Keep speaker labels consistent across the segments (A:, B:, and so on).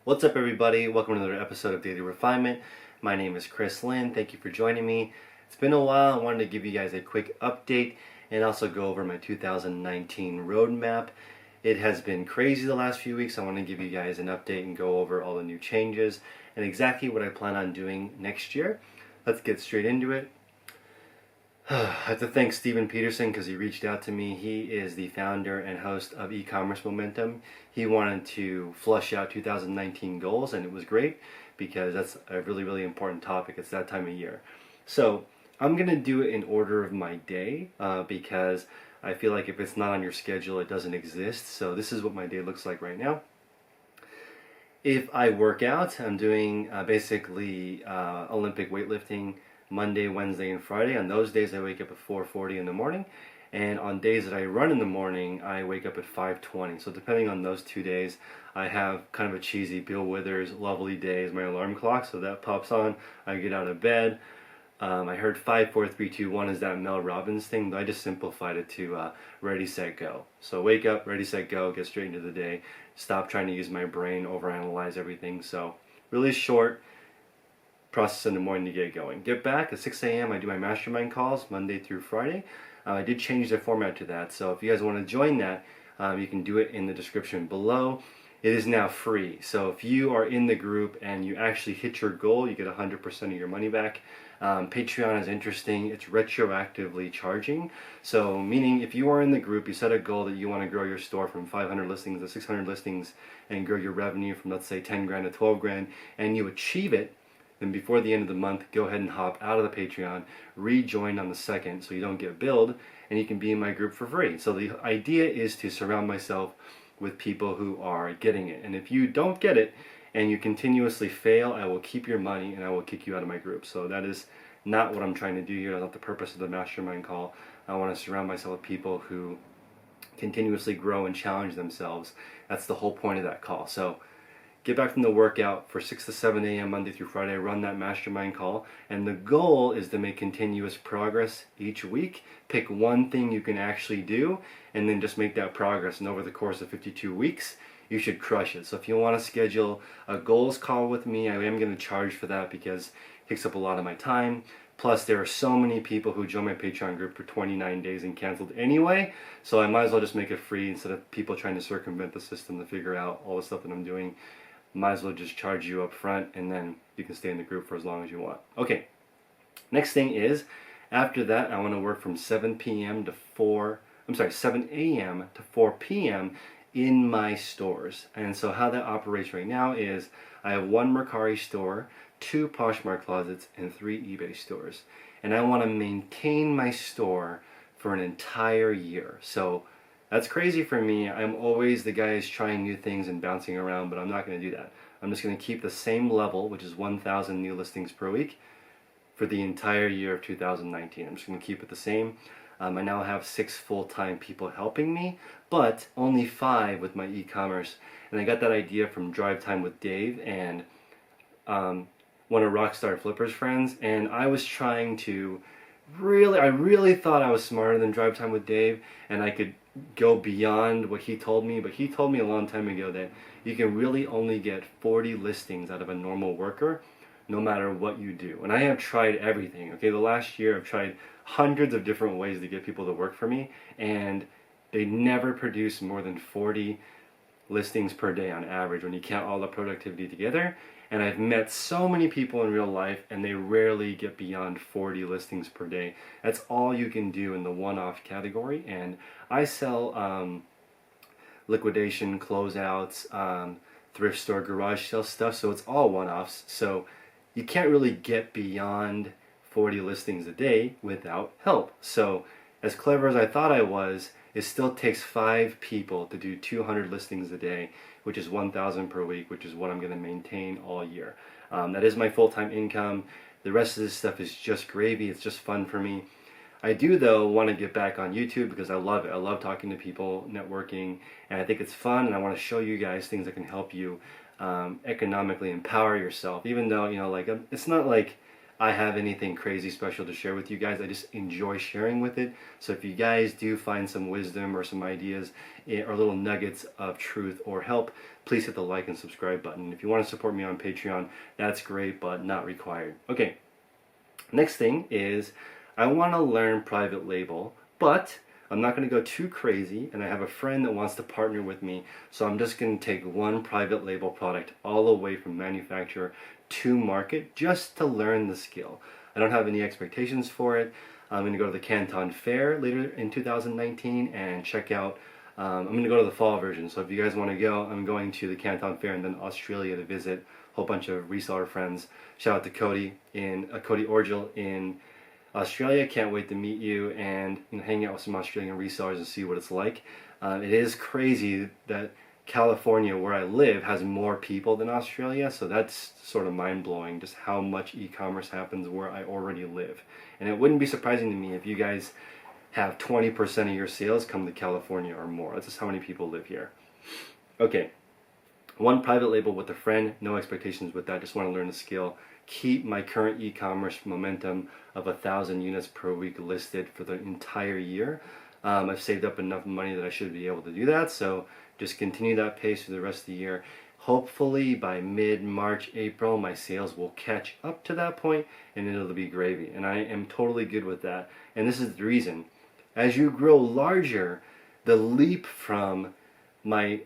A: What's up, everybody? Welcome to another episode of Daily Refinement. My name is Chris Lynn. Thank you for joining me. It's been a while. I wanted to give you guys a quick update and also go over my 2019 roadmap. It has been crazy the last few weeks. I want to give you guys an update and go over all the new changes and exactly what I plan on doing next year. Let's get straight into it. I have to thank Steven Peterson because he reached out to me. He is the founder and host of E-commerce Momentum. He wanted to flush out 2019 goals, and it was great because that's a really, really important topic. It's that time of year. So I'm going to do it in order of my day because I feel like if it's not on your schedule, it doesn't exist. So this is what my day looks like right now. If I work out, I'm doing basically Olympic weightlifting Monday, Wednesday, and Friday. On those days, I wake up at 4:40 in the morning. And on days that I run in the morning, I wake up at 5:20. So depending on those 2 days, I have kind of a cheesy Bill Withers, lovely day as my alarm clock. So that pops on. I get out of bed. I heard 5, 4, 3, 2, 1 is that Mel Robbins thing, but I just simplified it to ready, set, go. So wake up, ready, set, go, get straight into the day. Stop trying to use my brain, overanalyze everything. So really short process in the morning to get going. Get back at 6 a.m. I do my mastermind calls Monday through Friday. I did change the format to that, so if you guys want to join that, you can do it in the description below. It is now free, so if you are in the group and you actually hit your goal, you get 100% of your money back. Patreon is interesting. It's retroactively charging, so meaning if you are in the group, you set a goal that you want to grow your store from 500 listings to 600 listings and grow your revenue from, let's say, 10 grand to 12 grand, and you achieve it, then before the end of the month, go ahead and hop out of the Patreon, rejoin on the 2nd so you don't get billed, and you can be in my group for free. So the idea is to surround myself with people who are getting it. And if you don't get it and you continuously fail, I will keep your money and I will kick you out of my group. So that is not what I'm trying to do here. That's not the purpose of the mastermind call. I want to surround myself with people who continuously grow and challenge themselves. That's the whole point of that call. So get back from the workout for 6 to 7 a.m. Monday through Friday, run that mastermind call, and the goal is to make continuous progress each week. Pick one thing you can actually do, and then just make that progress, and over the course of 52 weeks, you should crush it. So if you want to schedule a goals call with me, I am going to charge for that because it takes up a lot of my time. Plus, there are so many people who join my Patreon group for 29 days and canceled anyway, so I might as well just make it free instead of people trying to circumvent the system to figure out all the stuff that I'm doing. Might as well just charge you up front, and then you can stay in the group for as long as you want. Okay, next thing is, after that, I want to work from 7 a.m. to 4 p.m. in my stores. And so how that operates right now is I have 1 Mercari store, 2 Poshmark closets, and 3 eBay stores. And I want to maintain my store for an entire year. So that's crazy for me. I'm always the guy who's trying new things and bouncing around, but I'm not going to do that. I'm just going to keep the same level, which is 1,000 new listings per week, for the entire year of 2019. I'm just going to keep it the same. I now have 6 full-time people helping me, but only 5 with my e-commerce. And I got that idea from Drive Time with Dave and one of Rockstar Flipper's friends, and I was trying to I really thought I was smarter than Drive Time with Dave, and I could go beyond what he told me, but he told me a long time ago that you can really only get 40 listings out of a normal worker no matter what you do. And I have tried everything. Okay, the last year I've tried hundreds of different ways to get people to work for me, and they never produce more than 40 listings per day on average when you count all the productivity together. And I've met so many people in real life, and they rarely get beyond 40 listings per day. That's all you can do in the one-off category. And I sell liquidation, closeouts, thrift store, garage sale stuff, so it's all one-offs. So you can't really get beyond 40 listings a day without help. So as clever as I thought I was, it still takes 5 people to do 200 listings a day, which is 1,000 per week, which is what I'm going to maintain all year. That is my full-time income. The rest of this stuff is just gravy. It's just fun for me. I do, though, want to get back on YouTube because I love it. I love talking to people, networking, and I think it's fun, and I want to show you guys things that can help you economically empower yourself. Even though, it's not like I have anything crazy special to share with you guys. I just enjoy sharing with it. So if you guys do find some wisdom or some ideas or little nuggets of truth or help, please hit the like and subscribe button. If you want to support me on Patreon, that's great, but not required. Okay, next thing is I want to learn private label, but I'm not going to go too crazy, and I have a friend that wants to partner with me, so I'm just going to take one private label product all the way from manufacturer to market just to learn the skill. I don't have any expectations for it. I'm going to go to the Canton Fair later in 2019 and check out, I'm going to go to the fall version, so if you guys want to go, I'm going to the Canton Fair and then Australia to visit a whole bunch of reseller friends. Shout out to Cody Orgel in Australia. Can't wait to meet you and hang out with some Australian resellers and see what it's like. It is crazy that California, where I live, has more people than Australia, so that's sort of mind-blowing just how much e-commerce happens where I already live. And it wouldn't be surprising to me if you guys have 20% of your sales come to California or more. That's just how many people live here. Okay, one private label with a friend, no expectations with that, just want to learn the skill. Keep my current e-commerce momentum of 1,000 units per week listed for the entire year. I've saved up enough money that I should be able to do that, so just continue that pace for the rest of the year. Hopefully by mid-March, April, my sales will catch up to that point and it'll be gravy, and I am totally good with that. And this is the reason. As you grow larger, the leap from my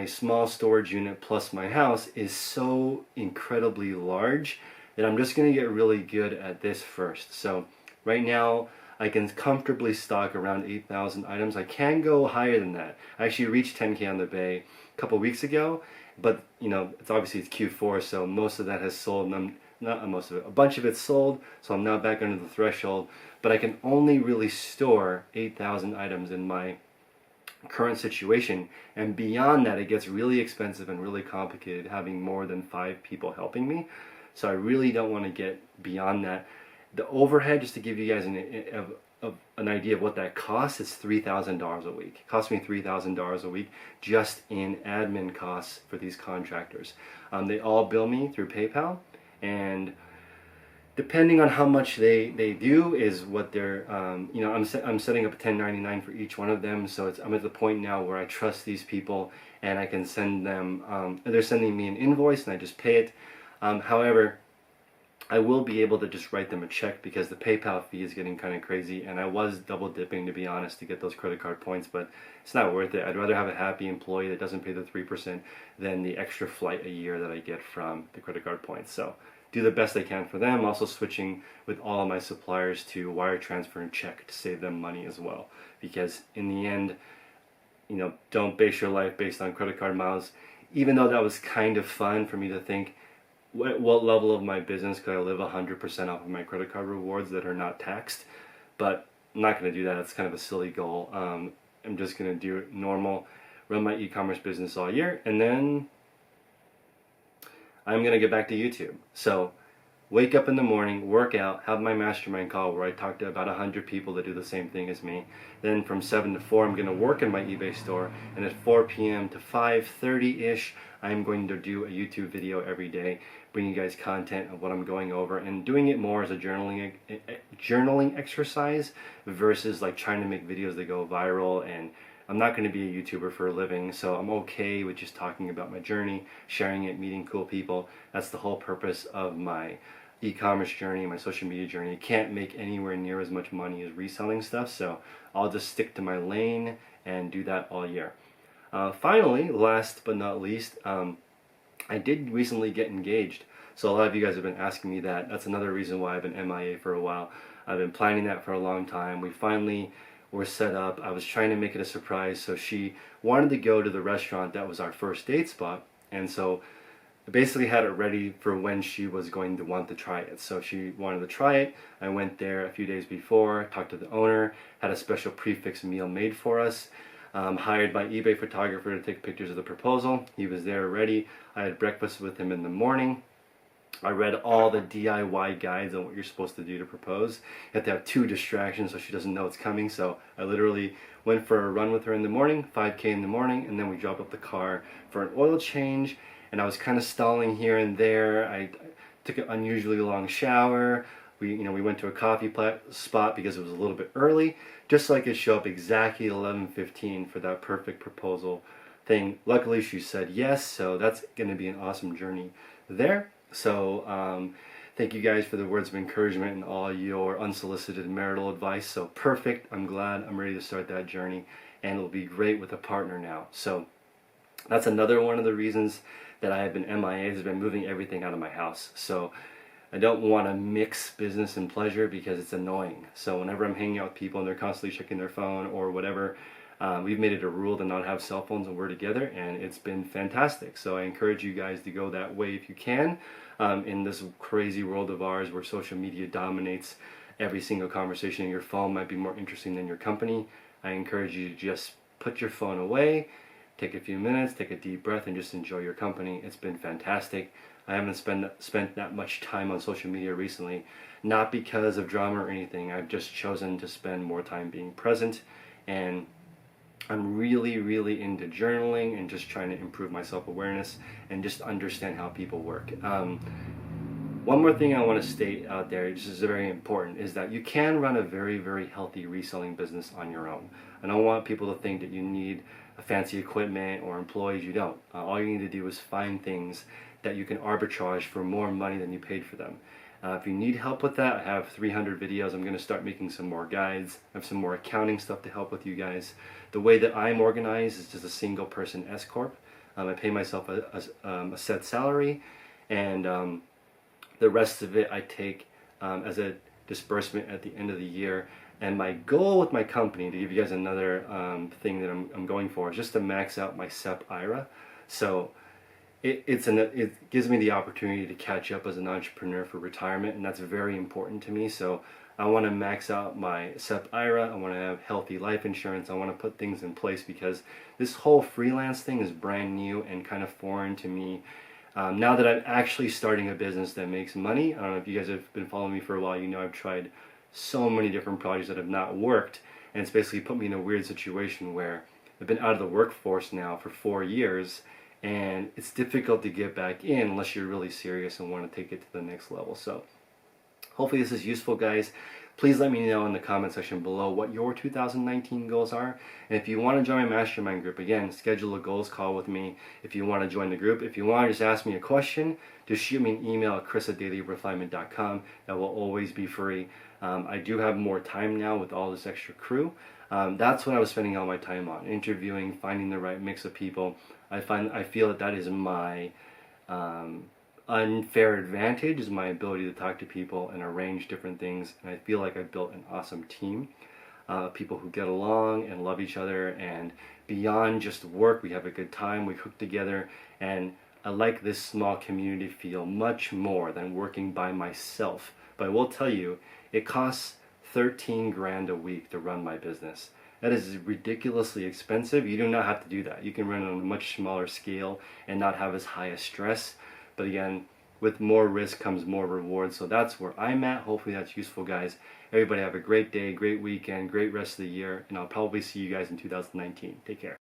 A: small storage unit plus my house is so incredibly large that I'm just going to get really good at this first. So right now I can comfortably stock around 8,000 items. I can go higher than that. I actually reached 10K on the Bay a couple weeks ago, but it's obviously it's Q4, so most of that has sold. Not most of it, a bunch of it's sold, so I'm now back under the threshold, but I can only really store 8,000 items in my current situation, and beyond that it gets really expensive and really complicated having more than 5 people helping me. So I really don't want to get beyond that. The overhead, just to give you guys an idea of what that costs, is $3,000 a week. It costs me $3,000 a week just in admin costs for these contractors. They all bill me through PayPal, and depending on how much they do is what they're, I'm setting up a 1099 for each one of them, so I'm at the point now where I trust these people and I can send them, they're sending me an invoice and I just pay it. However, I will be able to just write them a check because the PayPal fee is getting kind of crazy, and I was double dipping, to be honest, to get those credit card points, but it's not worth it. I'd rather have a happy employee that doesn't pay the 3% than the extra flight a year that I get from the credit card points. So do the best I can for them. Also switching with all of my suppliers to wire transfer and check to save them money as well, because in the end, don't base your life based on credit card miles. Even though that was kind of fun for me to think, what level of my business could I live 100% off of my credit card rewards that are not taxed? But I'm not going to do that. It's kind of a silly goal. I'm just going to do it normal, run my e-commerce business all year, and then I'm going to get back to YouTube. So wake up in the morning, work out, have my mastermind call where I talk to about 100 people that do the same thing as me. Then from 7 to 4, I'm going to work in my eBay store, and at 4 p.m. to 5:30-ish, I'm going to do a YouTube video every day, bringing you guys content of what I'm going over and doing it more as a journaling exercise versus like trying to make videos that go viral. And I'm not going to be a YouTuber for a living, so I'm okay with just talking about my journey, sharing it, meeting cool people. That's the whole purpose of my e-commerce journey, my social media journey. I can't make anywhere near as much money as reselling stuff, so I'll just stick to my lane and do that all year. Finally, last but not least, I did recently get engaged. So a lot of you guys have been asking me that. That's another reason why I've been MIA for a while. I've been planning that for a long time. We finally were set up. I was trying to make it a surprise, so she wanted to go to the restaurant that was our first date spot, and so I basically had it ready for when she was going to want to try it. So she wanted to try it. I went there a few days before, talked to the owner, had a special prefix meal made for us, hired my eBay photographer to take pictures of the proposal. He was there ready. I had breakfast with him in the morning. I read all the DIY guides on what you're supposed to do to propose. You have to have 2 distractions so she doesn't know it's coming. So I literally went for a run with her in the morning, 5K in the morning, and then we dropped up the car for an oil change. And I was kind of stalling here and there. I took an unusually long shower. We went to a coffee spot because it was a little bit early, just so I could show up exactly 11:15 for that perfect proposal thing. Luckily, she said yes, so that's going to be an awesome journey there. So thank you guys for the words of encouragement and all your unsolicited marital advice. So perfect. I'm glad I'm ready to start that journey, and it'll be great with a partner now. So that's another one of the reasons that I have been MIA, has been moving everything out of my house. So I don't want to mix business and pleasure because it's annoying. So whenever I'm hanging out with people and they're constantly checking their phone or whatever, we've made it a rule to not have cell phones when we're together, and it's been fantastic. So I encourage you guys to go that way if you can. In this crazy world of ours where social media dominates every single conversation, your phone might be more interesting than your company. I encourage you to just put your phone away, take a few minutes, take a deep breath, and just enjoy your company. It's been fantastic. I haven't spent that much time on social media recently, not because of drama or anything. I've just chosen to spend more time being present, and I'm really, really into journaling and just trying to improve my self-awareness and just understand how people work. One more thing I want to state out there, which is very important, is that you can run a very, very healthy reselling business on your own. I don't want people to think that you need a fancy equipment or employees. You don't. All you need to do is find things that you can arbitrage for more money than you paid for them. If you need help with that, I have 300 videos. I'm going to start making some more guides. I have some more accounting stuff to help with you guys. The way that I'm organized is just a single person S Corp. I pay myself a set salary, and the rest of it I take as a disbursement at the end of the year. And my goal with my company, to give you guys another thing that I'm going for, is just to max out my SEP IRA. So it gives me the opportunity to catch up as an entrepreneur for retirement, and that's very important to me. So I want to max out my SEP IRA. I want to have healthy life insurance. I want to put things in place because this whole freelance thing is brand new and kind of foreign to me. Now that I'm actually starting a business that makes money, I don't know if you guys have been following me for a while, you know I've tried so many different projects that have not worked, and it's basically put me in a weird situation where I've been out of the workforce now for 4 years, and it's difficult to get back in unless you're really serious and want to take it to the next level. So hopefully this is useful, guys. Please let me know in the comment section below what your 2019 goals are. And if you want to join my mastermind group, again, schedule a goals call with me if you want to join the group. If you want to just ask me a question, just shoot me an email at chris@dailyrefinement.com. That will always be free. I do have more time now with all this extra crew. That's what I was spending all my time on, interviewing, finding the right mix of people. I feel that is my unfair advantage, is my ability to talk to people and arrange different things, and I feel like I've built an awesome team, people who get along and love each other, and beyond just work, we have a good time, we cook together, and I like this small community feel much more than working by myself. But I will tell you, it costs 13 grand a week to run my business. That is ridiculously expensive. You do not have to do that. You can run on a much smaller scale and not have as high a stress. But again, with more risk comes more reward. So that's where I'm at. Hopefully that's useful, guys. Everybody have a great day, great weekend, great rest of the year, and I'll probably see you guys in 2019. Take care.